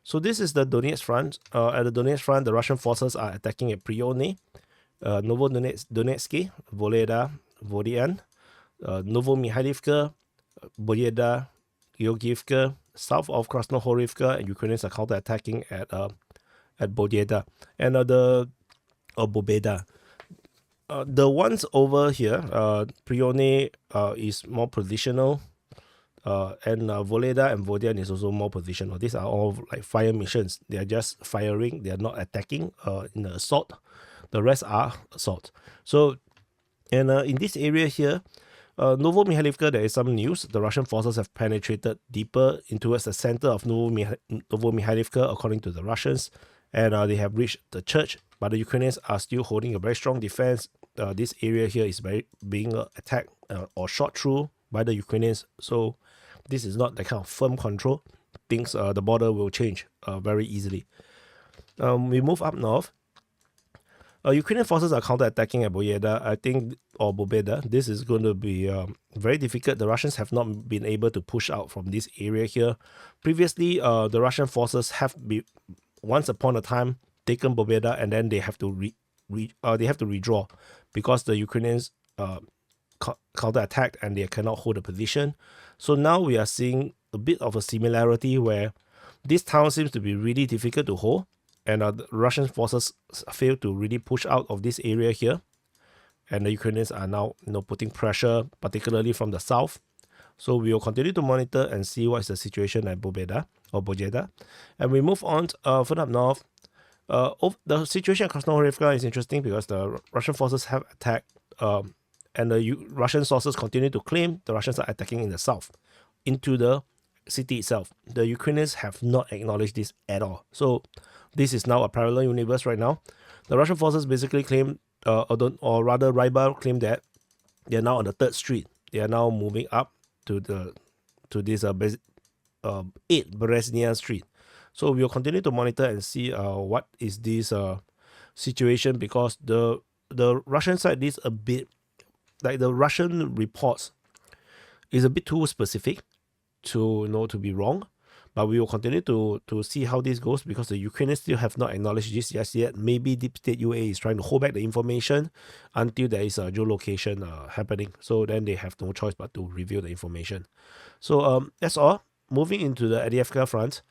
So this is the Donetsk Front. At the Donetsk Front, the Russian forces are attacking at Prione, Novomykhailivka, Voleda, Vodian, Novomykhailivka, Boyeda, Georgievka, south of Krasnohorivka, and Ukrainians are counter-attacking at Boyeda and Bobeda. The ones over here, Prione is more positional, and Voleda and Vodian is also more positional. These are all like fire missions. They are just firing. They are not attacking in the assault. The rest are assault. So, and in this area here, Novomykhailivka, there is some news. The Russian forces have penetrated deeper into the center of Novomykhailivka, according to the Russians, and they have reached the church. But the Ukrainians are still holding a very strong defense. This area here is being attacked or shot through by the Ukrainians. So this is not the kind of firm control. Things, the border will change very easily. We move up north. Ukrainian forces are counter-attacking at Boyeda, I think, or Bobeda. This is going to be very difficult. The Russians have not been able to push out from this area here. Previously, the Russian forces have been, once upon a time, taken Bobeda, and then they have to redraw because the Ukrainians counter-attacked and they cannot hold a position. So now we are seeing a bit of a similarity where this town seems to be really difficult to hold, and the Russian forces fail to really push out of this area here, and the Ukrainians are now putting pressure, particularly from the south. So we will continue to monitor and see what is the situation at Bobeda or Bojeda, and we move on further up north. The situation at Krasnohorivka is interesting because the Russian forces have attacked, and the Russian sources continue to claim the Russians are attacking in the south, into the city itself. The Ukrainians have not acknowledged this at all. So this is now a parallel universe right now. The Russian forces basically claim, or rather Rybar claimed that they are now on the 3rd Street. They are now moving up to this 8 Bereznia Street. So we will continue to monitor and see what is this situation, because the Russian side is a bit, like the Russian reports is a bit too specific to be wrong. But we will continue to see how this goes, because the Ukrainians still have not acknowledged this just yet. Maybe Deep State UA is trying to hold back the information until there is a geolocation happening. So then they have no choice but to reveal the information. So that's all. Moving into the Avdiivka front.